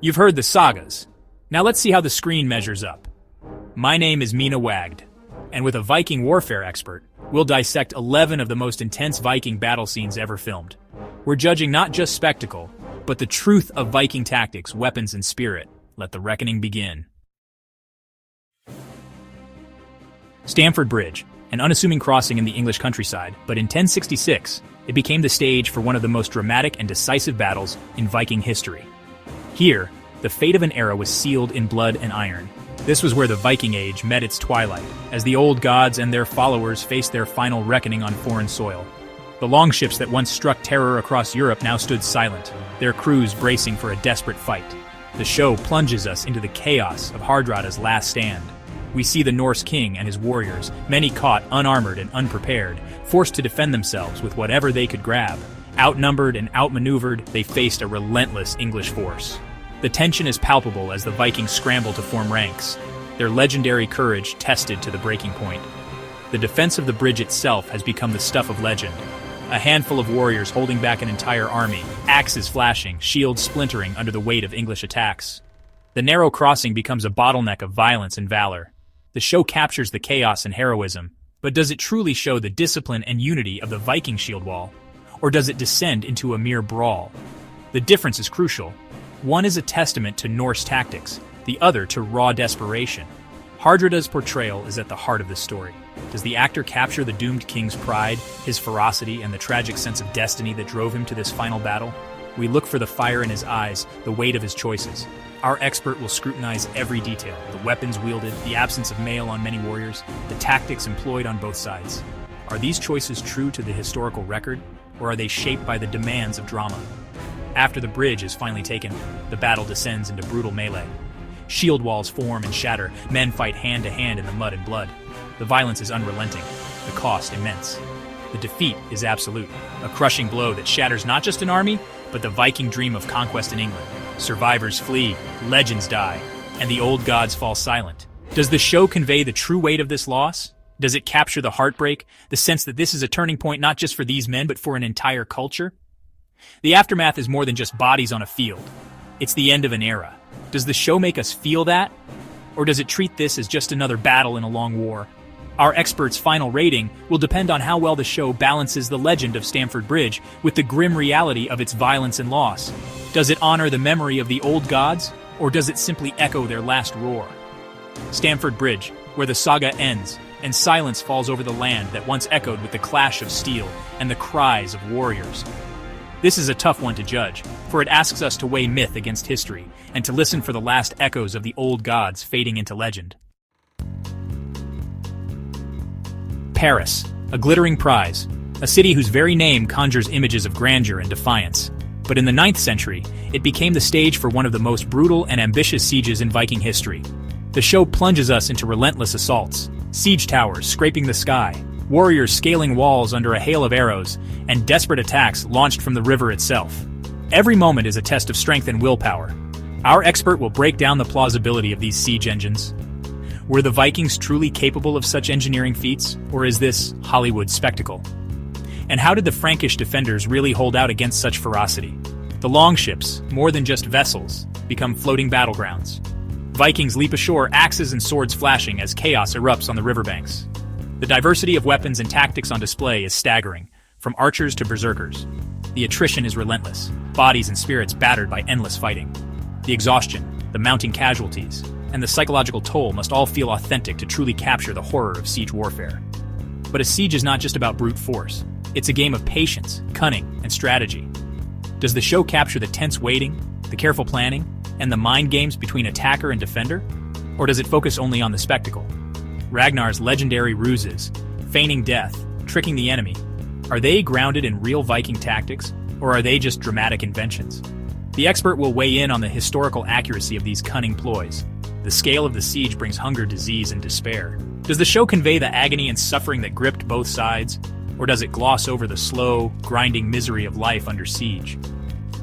You've heard the sagas. Now let's see how the screen measures up. My name is Mina Wagd, and with a Viking warfare expert, we'll dissect 11 of the most intense Viking battle scenes ever filmed. We're judging not just spectacle, but the truth of Viking tactics, weapons, and spirit. Let the reckoning begin. Stamford Bridge, an unassuming crossing in the English countryside, but in 1066, it became the stage for one of the most dramatic and decisive battles in Viking history. Here, the fate of an era was sealed in blood and iron. This was where the Viking Age met its twilight, as the old gods and their followers faced their final reckoning on foreign soil. The longships that once struck terror across Europe now stood silent, their crews bracing for a desperate fight. The show plunges us into the chaos of Hardrada's last stand. We see the Norse king and his warriors, many caught unarmored and unprepared, forced to defend themselves with whatever they could grab. Outnumbered and outmaneuvered, they faced a relentless English force. The tension is palpable as the Vikings scramble to form ranks, their legendary courage tested to the breaking point. The defense of the bridge itself has become the stuff of legend. A handful of warriors holding back an entire army, axes flashing, shields splintering under the weight of English attacks. The narrow crossing becomes a bottleneck of violence and valor. The show captures the chaos and heroism, but does it truly show the discipline and unity of the Viking shield wall? Or does it descend into a mere brawl? The difference is crucial. One is a testament to Norse tactics, the other to raw desperation. Hardrada's portrayal is at the heart of this story. Does the actor capture the doomed king's pride, his ferocity, and the tragic sense of destiny that drove him to this final battle? We look for the fire in his eyes, the weight of his choices. Our expert will scrutinize every detail, the weapons wielded, the absence of mail on many warriors, the tactics employed on both sides. Are these choices true to the historical record, or are they shaped by the demands of drama? After the bridge is finally taken, the battle descends into brutal melee. Shield walls form and shatter, men fight hand to hand in the mud and blood. The violence is unrelenting, the cost immense. The defeat is absolute, a crushing blow that shatters not just an army, but the Viking dream of conquest in England. Survivors flee, legends die, and the old gods fall silent. Does the show convey the true weight of this loss? Does it capture the heartbreak, the sense that this is a turning point not just for these men but for an entire culture? The aftermath is more than just bodies on a field. It's the end of an era. Does the show make us feel that? Or does it treat this as just another battle in a long war? Our expert's final rating will depend on how well the show balances the legend of Stamford Bridge with the grim reality of its violence and loss. Does it honor the memory of the old gods, or does it simply echo their last roar? Stamford Bridge, where the saga ends, and silence falls over the land that once echoed with the clash of steel and the cries of warriors. This is a tough one to judge, for it asks us to weigh myth against history, and to listen for the last echoes of the old gods fading into legend. Paris, a glittering prize, a city whose very name conjures images of grandeur and defiance. But in the 9th century, it became the stage for one of the most brutal and ambitious sieges in Viking history. The show plunges us into relentless assaults, siege towers scraping the sky, warriors scaling walls under a hail of arrows, and desperate attacks launched from the river itself. Every moment is a test of strength and willpower. Our expert will break down the plausibility of these siege engines. Were the Vikings truly capable of such engineering feats, or is this Hollywood spectacle? And how did the Frankish defenders really hold out against such ferocity? The longships, more than just vessels, become floating battlegrounds. Vikings leap ashore, axes and swords flashing as chaos erupts on the riverbanks. The diversity of weapons and tactics on display is staggering, from archers to berserkers. The attrition is relentless, bodies and spirits battered by endless fighting. The exhaustion, the mounting casualties, and the psychological toll must all feel authentic to truly capture the horror of siege warfare. But a siege is not just about brute force. It's a game of patience, cunning, and strategy. Does the show capture the tense waiting, the careful planning, and the mind games between attacker and defender? Or does it focus only on the spectacle? Ragnar's legendary ruses, feigning death, tricking the enemy, are they grounded in real Viking tactics, or are they just dramatic inventions? The expert will weigh in on the historical accuracy of these cunning ploys. The scale of the siege brings hunger, disease, and despair. Does the show convey the agony and suffering that gripped both sides, or does it gloss over the slow, grinding misery of life under siege?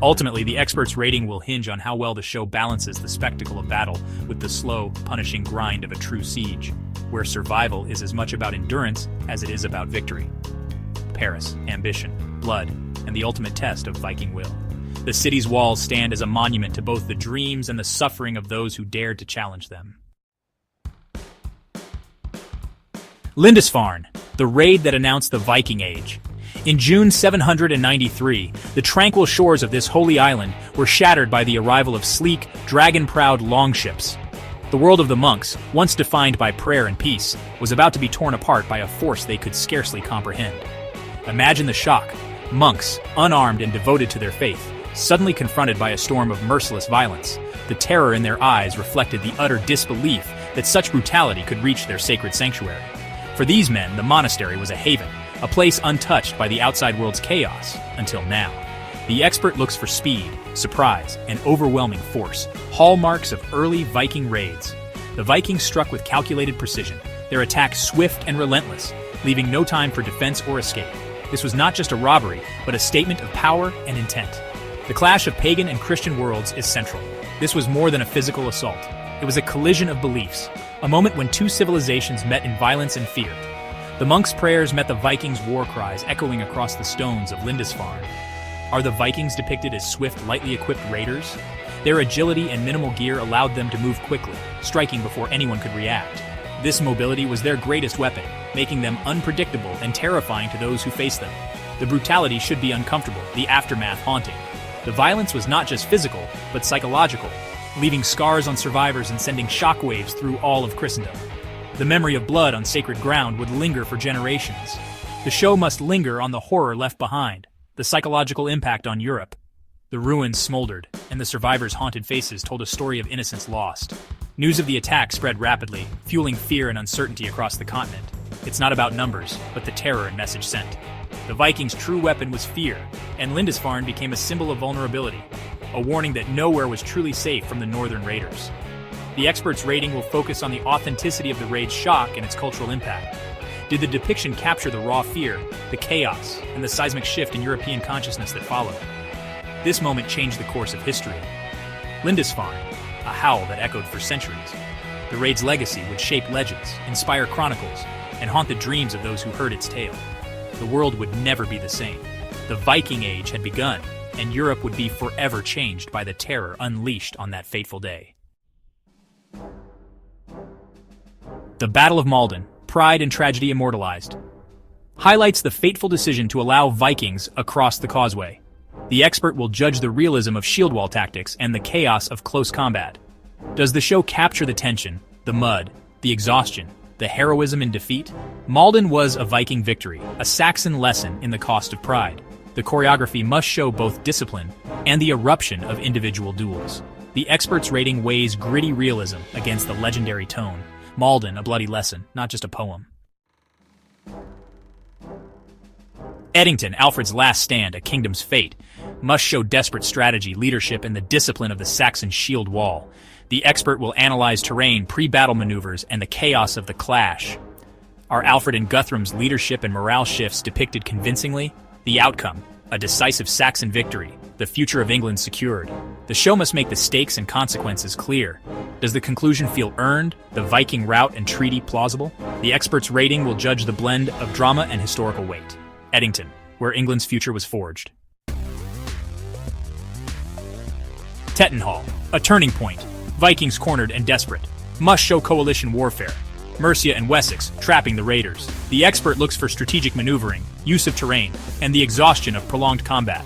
Ultimately, the expert's rating will hinge on how well the show balances the spectacle of battle with the slow, punishing grind of a true siege, where survival is as much about endurance as it is about victory. Paris, ambition, blood, and the ultimate test of Viking will. The city's walls stand as a monument to both the dreams and the suffering of those who dared to challenge them. Lindisfarne, the raid that announced the Viking Age. In June 793, the tranquil shores of this holy island were shattered by the arrival of sleek, dragon-prowed longships. The world of the monks, once defined by prayer and peace, was about to be torn apart by a force they could scarcely comprehend. Imagine the shock. Monks, unarmed and devoted to their faith, suddenly confronted by a storm of merciless violence. The terror in their eyes reflected the utter disbelief that such brutality could reach their sacred sanctuary. For these men, the monastery was a haven, a place untouched by the outside world's chaos, until now. The expert looks for speed, surprise, and overwhelming force, hallmarks of early Viking raids. The Vikings struck with calculated precision, their attacks swift and relentless, leaving no time for defense or escape. This was not just a robbery, but a statement of power and intent. The clash of pagan and Christian worlds is central. This was more than a physical assault. It was a collision of beliefs, a moment when two civilizations met in violence and fear. The monks' prayers met the Vikings' war cries echoing across the stones of Lindisfarne. Are the Vikings depicted as swift, lightly equipped raiders? Their agility and minimal gear allowed them to move quickly, striking before anyone could react. This mobility was their greatest weapon, making them unpredictable and terrifying to those who faced them. The brutality should be uncomfortable, the aftermath haunting. The violence was not just physical, but psychological, leaving scars on survivors and sending shockwaves through all of Christendom. The memory of blood on sacred ground would linger for generations. The show must linger on the horror left behind, the psychological impact on Europe. The ruins smoldered, and the survivors' haunted faces told a story of innocence lost. News of the attack spread rapidly, fueling fear and uncertainty across the continent. It's not about numbers, but the terror and message sent. The Vikings' true weapon was fear, and Lindisfarne became a symbol of vulnerability, a warning that nowhere was truly safe from the northern raiders. The expert's rating will focus on the authenticity of the raid's shock and its cultural impact. Did the depiction capture the raw fear, the chaos, and the seismic shift in European consciousness that followed? This moment changed the course of history. Lindisfarne, a howl that echoed for centuries. The raid's legacy would shape legends, inspire chronicles, and haunt the dreams of those who heard its tale. The world would never be the same. The Viking Age had begun, and Europe would be forever changed by the terror unleashed on that fateful day. The Battle of Maldon, Pride and Tragedy Immortalized, highlights the fateful decision to allow Vikings across the causeway. The expert will judge the realism of shield wall tactics and the chaos of close combat. Does the show capture the tension, the mud, the exhaustion, the heroism in defeat? Maldon was a Viking victory, a Saxon lesson in the cost of pride. The choreography must show both discipline and the eruption of individual duels. The expert's rating weighs gritty realism against the legendary tone. Maldon, a bloody lesson, not just a poem. Eddington, Alfred's last stand, a kingdom's fate, must show desperate strategy, leadership, and the discipline of the Saxon shield wall. The expert will analyze terrain, pre-battle maneuvers, and the chaos of the clash. Are Alfred and Guthrum's leadership and morale shifts depicted convincingly? The outcome, a decisive Saxon victory, the future of England secured. The show must make the stakes and consequences clear. Does the conclusion feel earned, the Viking rout and treaty plausible? The expert's rating will judge the blend of drama and historical weight. Eddington, where England's future was forged. Tettenhall, a turning point. Vikings cornered and desperate. Must show coalition warfare. Mercia and Wessex trapping the raiders. The expert looks for strategic maneuvering, use of terrain, and the exhaustion of prolonged combat.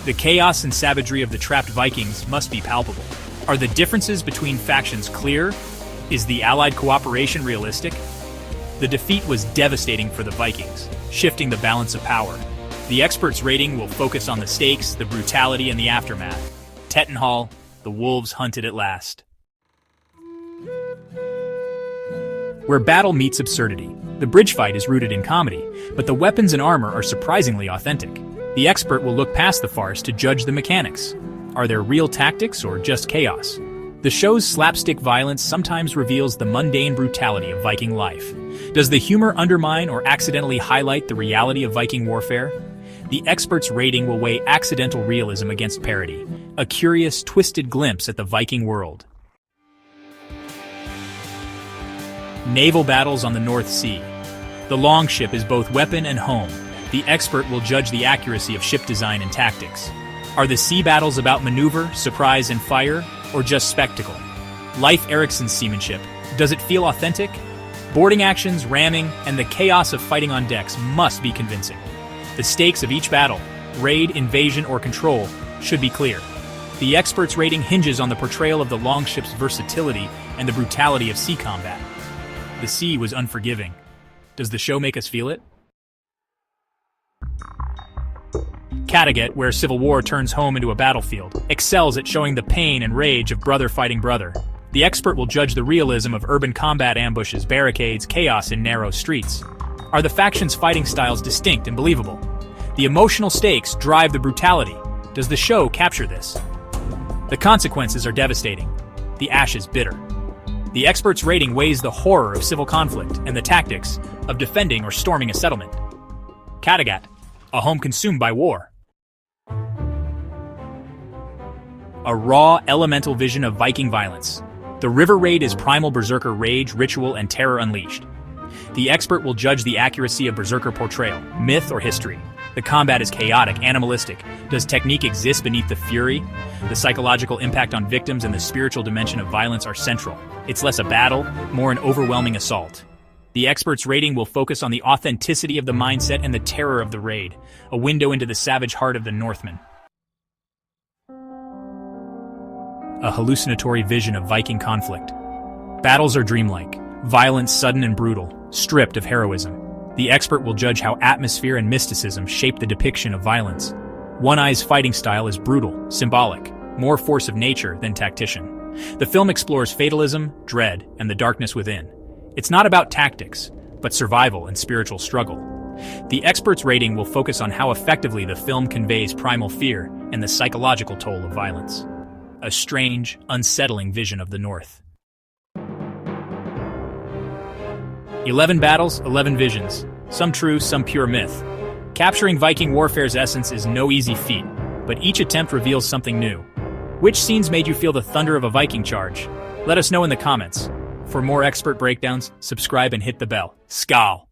The chaos and savagery of the trapped Vikings must be palpable. Are the differences between factions clear? Is the Allied cooperation realistic? The defeat was devastating for the Vikings, shifting the balance of power. The expert's rating will focus on the stakes, the brutality, and the aftermath. Tettenhall, the wolves hunted at last. Where battle meets absurdity. The bridge fight is rooted in comedy, but the weapons and armor are surprisingly authentic. The expert will look past the farce to judge the mechanics. Are there real tactics or just chaos? The show's slapstick violence sometimes reveals the mundane brutality of Viking life. Does the humor undermine or accidentally highlight the reality of Viking warfare? The expert's rating will weigh accidental realism against parody, a curious, twisted glimpse at the Viking world. Naval battles on the North Sea. The longship is both weapon and home. The expert will judge the accuracy of ship design and tactics. Are the sea battles about maneuver, surprise, and fire, or just spectacle? Leif Erikson's seamanship, does it feel authentic? Boarding actions, ramming, and the chaos of fighting on decks must be convincing. The stakes of each battle, raid, invasion, or control, should be clear. The expert's rating hinges on the portrayal of the longship's versatility and the brutality of sea combat. The sea was unforgiving. Does the show make us feel it? Kattegat, where civil war turns home into a battlefield, excels at showing the pain and rage of brother fighting brother. The expert will judge the realism of urban combat ambushes, barricades, chaos in narrow streets. Are the factions' fighting styles distinct and believable? The emotional stakes drive the brutality. Does the show capture this? The consequences are devastating. The ashes bitter. The expert's rating weighs the horror of civil conflict and the tactics of defending or storming a settlement. Kattegat, a home consumed by war. A raw, elemental vision of Viking violence. The river raid is primal berserker rage, ritual, and terror unleashed. The expert will judge the accuracy of berserker portrayal, myth or history. The combat is chaotic, animalistic. Does technique exist beneath the fury? The psychological impact on victims and the spiritual dimension of violence are central. It's less a battle, more an overwhelming assault. The expert's rating will focus on the authenticity of the mindset and the terror of the raid, a window into the savage heart of the Northman. A hallucinatory vision of Viking conflict. Battles are dreamlike, violence sudden and brutal, stripped of heroism. The expert will judge how atmosphere and mysticism shape the depiction of violence. One Eye's fighting style is brutal, symbolic, more force of nature than tactician. The film explores fatalism, dread, and the darkness within. It's not about tactics, but survival and spiritual struggle. The expert's rating will focus on how effectively the film conveys primal fear and the psychological toll of violence. A strange, unsettling vision of the North. 11 battles, 11 visions. Some true, some pure myth. Capturing Viking warfare's essence is no easy feat, but each attempt reveals something new. Which scenes made you feel the thunder of a Viking charge? Let us know in the comments. For more expert breakdowns, subscribe and hit the bell. Skål!